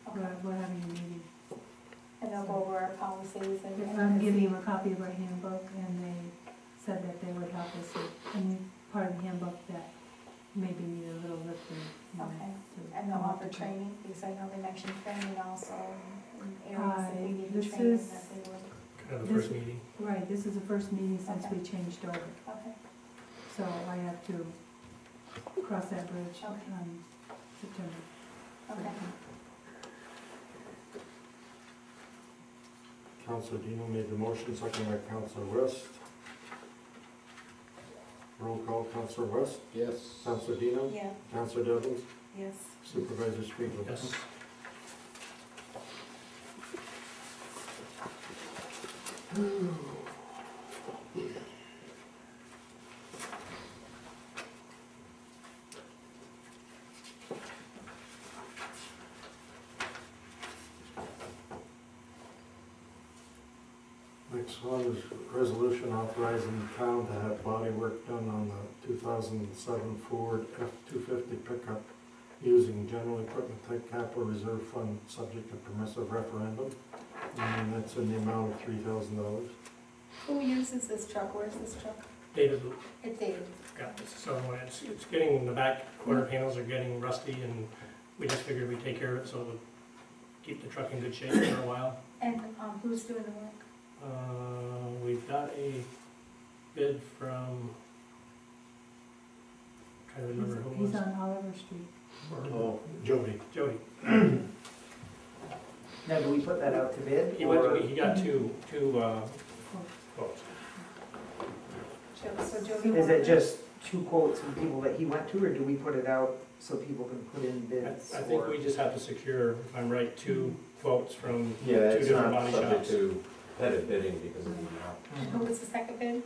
Okay. We're having a meeting. And they'll go over our policies and. I'm giving them a copy of our handbook, and they said that they would help us with any part of the handbook that maybe needed a little lifting. Okay. to And they'll come up offer with it. training, because I know they mentioned training also in areas that they need This training is- that they would. Kind of the first meeting. Right, this is the first meeting since we changed over, Okay. so I have to cross that bridge Okay. on September. Okay. Counselor Dino made the motion, seconded by Counselor West. Roll call, Counselor West? Yes. Counselor Dino? Yeah. Counselor Devlin? Yes. Supervisor Spiegel? Yes. Next one is resolution authorizing the town to have body work done on the 2007 Ford F-250 pickup using general equipment type capital reserve fund, subject to permissive referendum. And that's in the amount of $3,000. Who uses this truck? Where's this truck? David It's David. got this, so it's getting, the back quarter panels are getting rusty, and we just figured we'd take care of it so it would keep the truck in good shape for a while. And who's doing the work? We've got a bid from, trying to remember who it He's was. on Oliver Street. Oh, Jody. Jody. Now, do we put that out to bid? He or- he got two quotes. So Jody. Is it just 2 quotes from people that he went to, or do we put it out so people can put in bids? I think or- we just have to secure, if I'm right, 2 quotes from two Yeah, it's different not body subject shops. to competitive bidding because of the amount. Who was the second bid?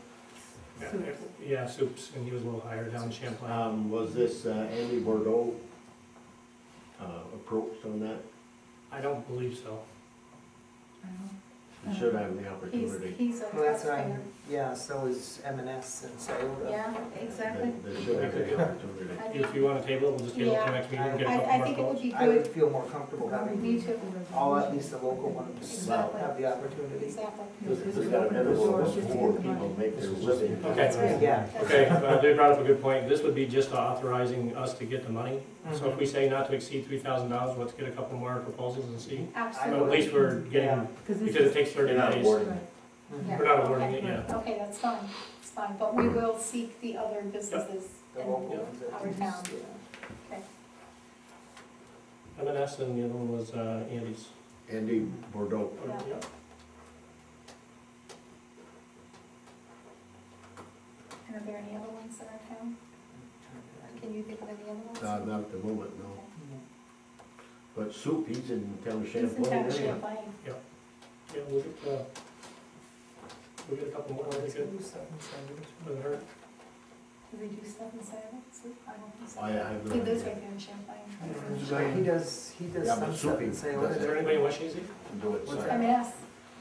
Yeah, Soups, and he was a little higher down Champlain. Was this Andy Bordeaux approached on that? I don't believe so. I don't know. You should have the opportunity. He's a Well, that's taxpayer. right, yeah, so is M&S and Scioto. Yeah, exactly. They should have the opportunity. I If you want to table it, we'll just table it to next meeting and get a couple I more think it would quotes. be I would good. feel more comfortable having Me too. all, at least the local ones, Exactly. have the opportunity. Exactly. There's got to be more people make their living. Okay. Yeah. Okay, they brought up a good point. This would be just authorizing us to get the money. So if we say not to exceed $3,000, let's get a couple more proposals and see. But Absolutely. at least we're getting, because it takes 30 You're not days. awarding. Yeah, We're not awarding okay. it yet. Okay, that's fine, it's fine, but we will seek the other businesses The in local ones. that our use, town. yeah. Okay. M&S and the other one was Andy's. Andy Bordeaux. Yeah. Yep. And are there any other ones in our town? Can you think of any other ones? Not at the moment, no. But Soup, he's in town of He's in Champlain. town of isn't he? Champlain. Yeah, we'll get a couple more, I think it doesn't hurt. Does he do stuff in Salem? I don't think so. I have no He lives idea. right there in Champlain. He does Yeah, but some stuff Soupy in Scioto. does Is there anybody in West Shazy? Do it, What's so. that? M&S.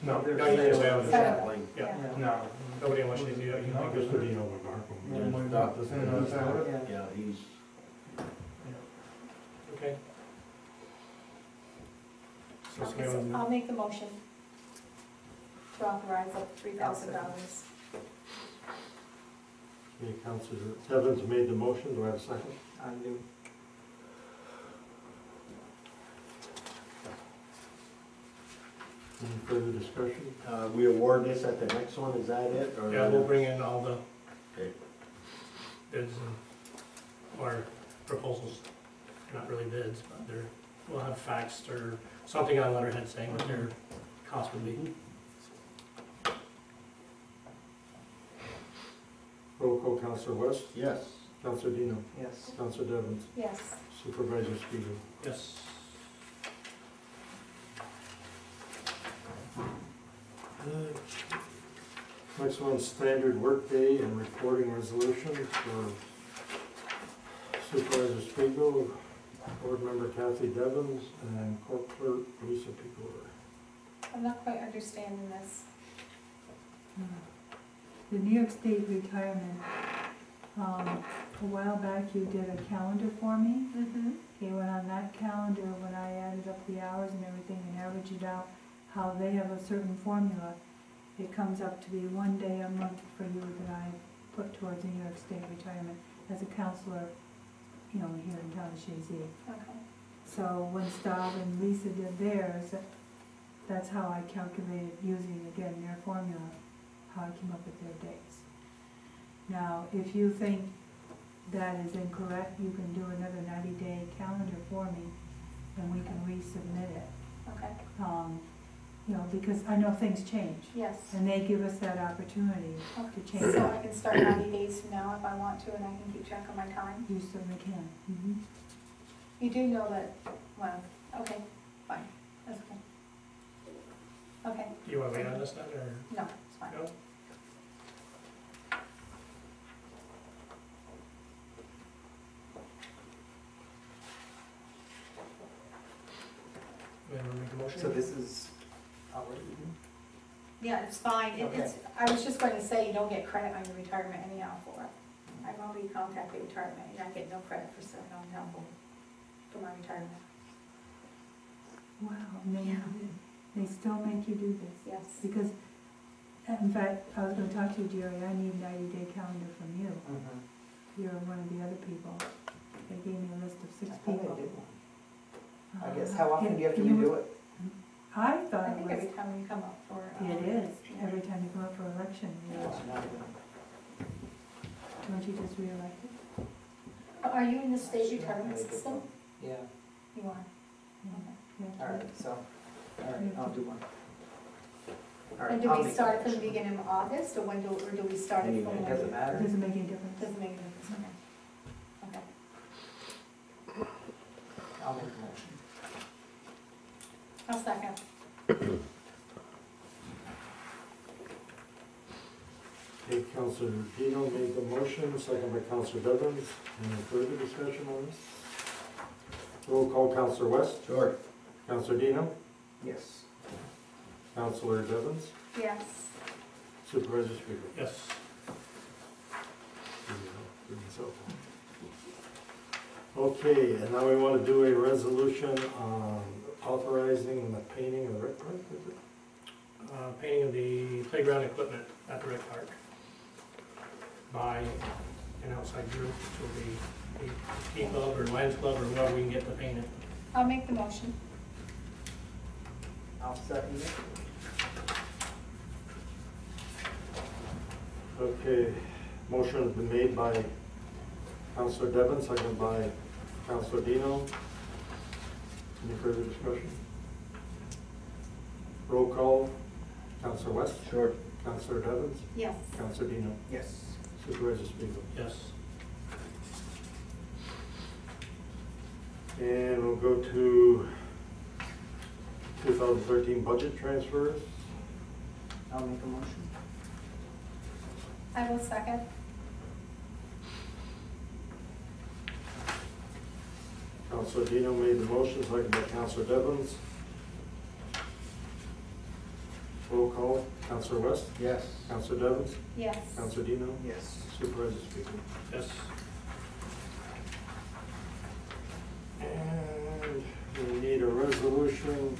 No, There's No, you did away Scioto. with it. Salem. Champlain. Yeah. no. Nobody in West Shazy, you No, think just this would the be? Yeah. Yeah, he's, Okay. So Okay, so somebody I'll make the motion to authorize up to $3,000. Okay, Councilor Evans made the motion, do I have a second? I do. Any further discussion? we award this at the next one, is that it? Or- Yeah, we'll bring in all the Okay. bids or proposals, not really bids, but we'll have facts or something on letterhead saying what their cost would be. Roll call, Councilor West, Yes. Councilor Dino, Yes. Councilor Devens, Yes. Supervisor Spiegel. Yes. Next one, standard workday and reporting resolution for Supervisor Spiegel, Board Member Kathy Devens, and Court Clerk Lisa Pecor. I'm not quite understanding this. The New York State retirement, a while back you did a calendar for me. Mm-hmm. Okay, when on that calendar, when I added up the hours and everything and averaged it out, how they have a certain formula, it comes up to be 1 day a month for you that I put towards the New York State retirement as a counselor, you know, here in town of Chazy. Okay. So when Staub and Lisa did theirs, that's how I calculated using, again, their formula, how I came up with their days. Now, if you think that is incorrect, you can do another 90-day calendar for me, and we can resubmit it. Okay. You know, because I know things change, Yes. and they give us that opportunity to change. So I can start 90 days from now if I want to, and I can keep track of my time? You certainly can. You do know that, well, okay, fine, that's okay. Okay, Do you want to wait on this then, or? no, it's fine. No? Wanna make a motion? So this is already, Yeah, it's fine, it's, I was just going to say, you don't get credit on your retirement anyhow for it. I've already contacted retirement, and I get no credit for serving on town board for my retirement. Wow, and they still make you do this? Yes. Because, in fact, I was gonna talk to you, Jerry, I need 90-day calendar from you. You're one of the other people. They gave me a list of 6 I thought people. I did one. I guess, how often do you have to redo it? I I thought it think was, every time we come up for. it is, every time you come up for election, you No, know. it's not really. Weren't you just reelected? Are you in the state Actually, retirement I did system? one. Yeah, You are. Okay. Yeah. alright, so, alright, I'll do one. Alright, And do I'll we make start the from the motion. beginning of August, or when do we start it Any from? day, It when? doesn't matter. Doesn't make any difference. Doesn't make any difference, okay. Okay. I'll make the motion. I'll second. Okay, Councilor Dino made the motion, second by Councilor Devens. Any further discussion on this? Roll call, Councilor West, Sure. Councilor Dino, Yes. Counselor Devens, Yes. Supervisor Speaker. Yes. Okay, and now we want to do a resolution on authorizing the painting of the rec park, is it? Painting of the playground equipment at the rec park by an outside group, which will be the Ski Club or Lions Club or whoever we can get to paint it. I'll make the motion. I'll second it. Okay, motion has been made by Counselor Devon, seconded by Counselor Dino. Any further discussion? Roll call, Counselor West. Sure. Counselor Devons, Yes. Counselor Dino, Yes. Supervisor Spiegel. Yes. And we'll go to 2013 budget transfers. I'll make a motion. I will second. Counselor Dino made the motion, seconded by Counselor Devons. Roll call, Counselor West, Yes. Counselor Devons, Yes. Counselor Dino, Yes. Supervisor Spiegel. Yes. And we need a resolution.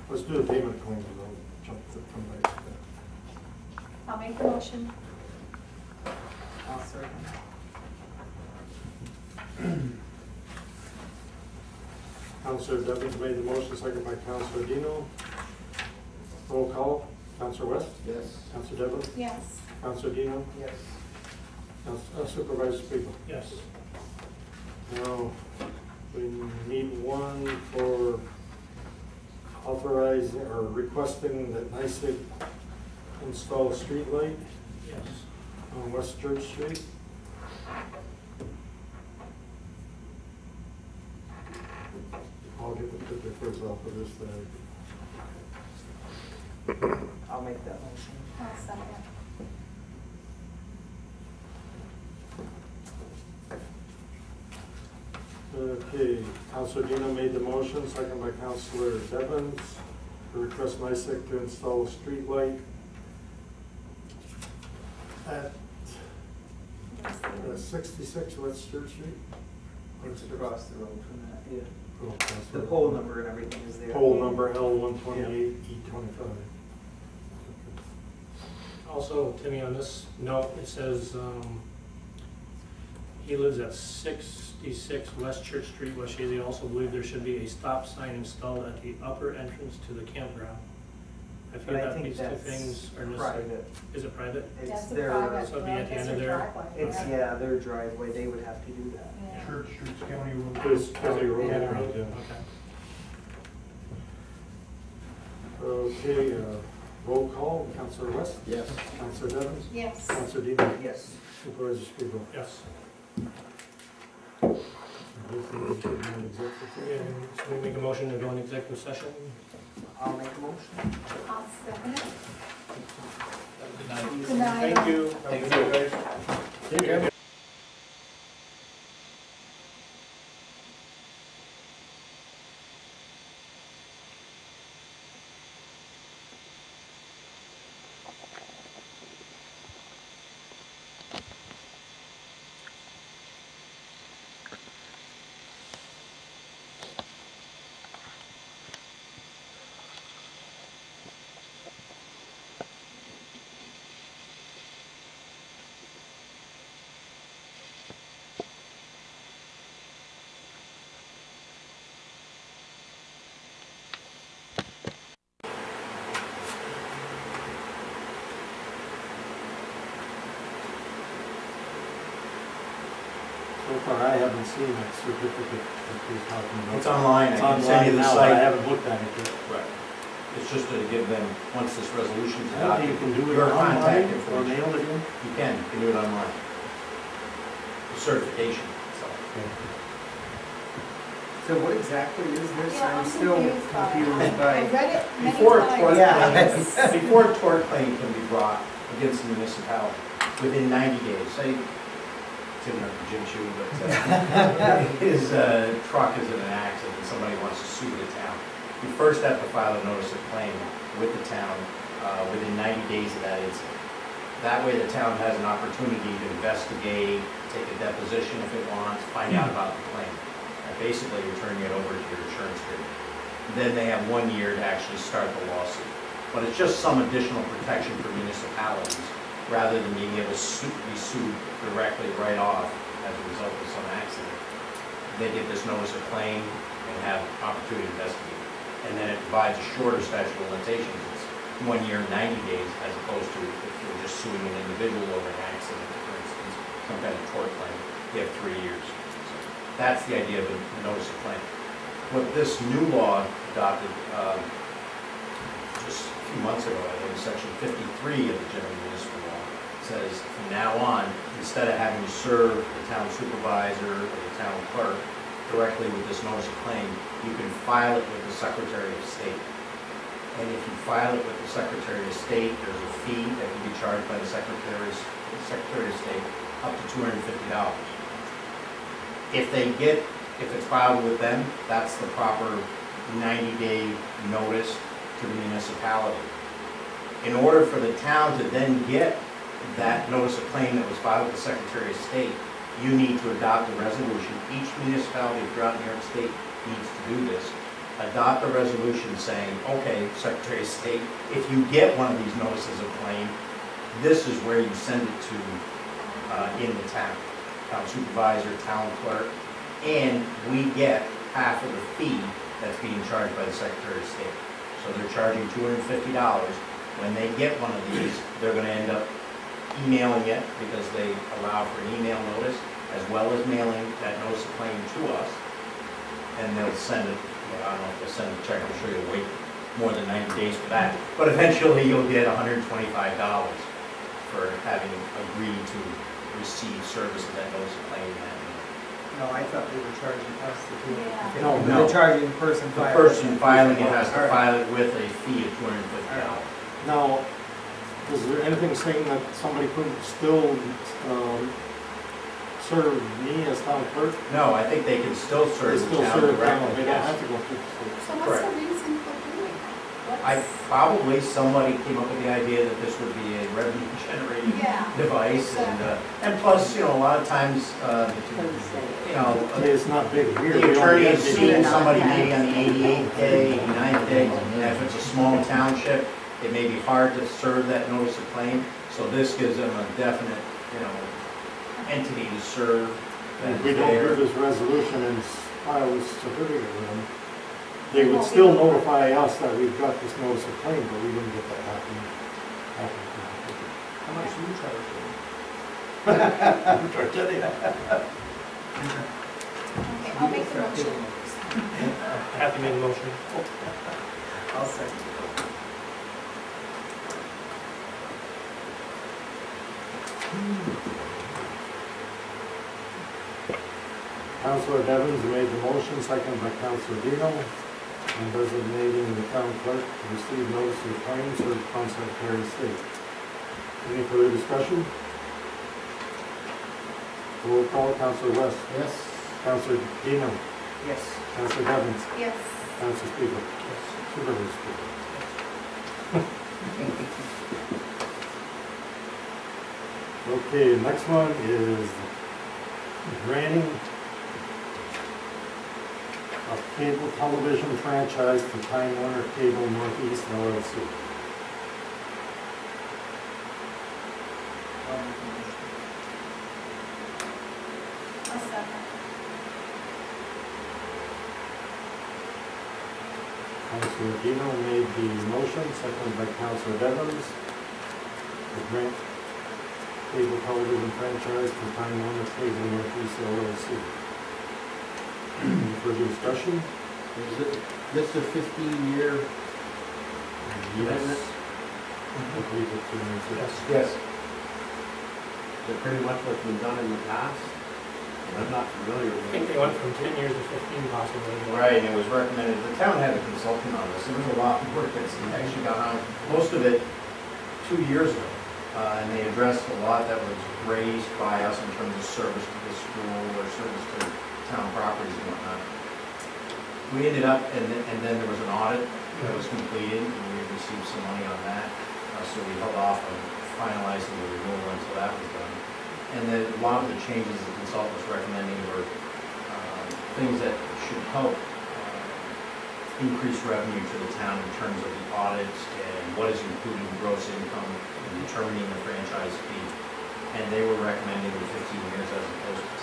Let's do the payment claims, and I'll jump to come back to that. I'll make the motion. I'll second. Counselor Devons made the motion, seconded by Counselor Dino. Roll call, Counselor West, Yes. Counselor Devons, Yes. Counselor Dino, Yes. Supervisor Spiegel. Yes. Now, we need one for authorizing or requesting that NICEAG install a street light Yes. on West Church Street. I'll get the particulars off of this thing. I'll make that motion. I'll second. Okay, Counselor Dino made the motion, second by Counselor Devons, to request NICEAG to install a street light at 66 West Church Street. It's across the road from that, yeah. Oh, The Counselor. pole number and everything is there. Poll number L128E25. Also, Timmy, on this note, it says, he lives at 66 West Church Street, West Chazy. Also believe there should be a stop sign installed at the upper entrance to the campground. I feel But I that think these two that's things are necessary. private. Is it private? It's That's a their, private so it'd be road. at the That's end of their their- driveway. it's, yeah, their driveway, they would have to do that. Yeah. Church Street's county road. It's county road. Yeah. Okay. Okay, roll call, Counselor West, Yes. Counselor Devons, Yes. Counselor Dino, Yes. Supervisor Spiegel. Yes. Everything is in executive session. And so we make a motion to go in executive session. I'll make a motion. I'll second it. Good night. Good night. Thank you. Thank you. So far, I haven't seen that certificate that he's talking about. It's online, I It's can send you online the now, but I site. haven't looked at it yet. Right. It's just to give them, once this resolution's I think you adopted, can do it your contact online or information. mail it in. You can do it online. The certification, so. So what exactly is this? Yeah, I'm still confused by it. confused I by. read it many Before a tort times. claim, before a tort claim can be brought against the municipality, within 90 days, say Tim not the gym shoe, but his truck is in an accident and somebody wants to sue the town. You first have to file a notice of claim with the town within 90 days of that incident. That way the town has an opportunity to investigate, take a deposition if it wants, find out about the claim. And basically, you're turning it over to your insurance carrier. Then they have 1 year to actually start the lawsuit. But it's just some additional protection for municipalities, rather than being able to be sued directly right off as a result of some accident. They get this notice of claim and have opportunity to investigate. And then it provides a shorter statute of limitations. It's 1 year, 90 days, as opposed to if you're just suing an individual over an accident, for instance, some kind of tort claim, you have 3 years. So that's the idea of a notice of claim. What this new law adopted just a few months ago, I think, section 53 of the general municipal law, says from now on, instead of having to serve the town supervisor or the town clerk directly with this notice of claim, you can file it with the Secretary of State. And if you file it with the Secretary of State, there's a fee that can be charged by the Secretary of State up to $250. If it's filed with them, that's the proper 90-day notice to the municipality. In order for the town to then get that notice of claim that was filed with the Secretary of State, you need to adopt a resolution. Each municipality throughout New York State needs to do this. Adopt a resolution saying, okay, Secretary of State, if you get one of these notices of claim, this is where you send it to in the town supervisor, town clerk, and we get half of the fee that's being charged by the Secretary of State. So they're charging $250. When they get one of these, they're going to end up emailing it because they allow for an email notice, as well as mailing that notice of claim to us, and they'll send it. I don't know if they'll send a check, I'm sure you'll wait more than 90 days for that, but eventually you'll get $125 for having agreed to receive service of that notice of claim. No, I thought they were charging us the Yeah. No, They're charging the person The filing. person filing it has to All right. file it with a fee of $250. Now, is there anything saying that somebody couldn't still serve me as town clerk? No, I think they can still They serve the still town serve town, directly. they don't Yes. have to go through the So what's Correct. the reason for doing that? I probably somebody came up with the idea that this would be a revenue generating Yeah. device, and plus, a lot of times, state. It's not big here. the We don't attorney get has big seen here. somebody maybe on the 88th day, 89th day, and if it's a small township, it may be hard to serve that notice of claim, so this gives them a definite, entity to serve. that If we is don't there. do this resolution and file this certificate with them, they would still notify us that we've got this notice of claim, but we wouldn't get that happen. How much do you charge for Okay, I'll make the motion. Kathy made the motion. I'll second. Councilor Devens made the motion, seconded by Councilor Dino, and designating the town clerk to receive notice of claims for the Secretary of State. Any further discussion? Roll call, Councilor West. Yes. Councilor Dino. Yes. Councilor Devens. Yes. Councilor Speaker. Supervisor Speaker. Okay, next one is granting a cable television franchise to Time Warner Cable Northeast LLC. I'll second. Councilor Dino made the motion, seconded by Councilor Devens, to grant cable television franchise to Time Warner Cable Northeast LLC. Any further discussion? Is this a 15-year amendment? I believe it's Yes. Yes. Is it pretty much what's been done in the past? I'm not familiar I with think it. they went from 10 years to 15 possibly. Right, and it was recommended, the town had a consultant on this, there was a lot of work that's actually gone on, most of it 2 years ago. And they addressed a lot that was raised by us in terms of service to the school or service to town properties and whatnot. We ended up, and then there was an audit that was completed, and we received some money on that. So we held off on finalizing the renewal until that was done. And then a lot of the changes the consultant was recommending were things that should help increase revenue to the town in terms of the audits and what is included in gross income and determining the franchise fee. And they were recommending the 15 years as opposed to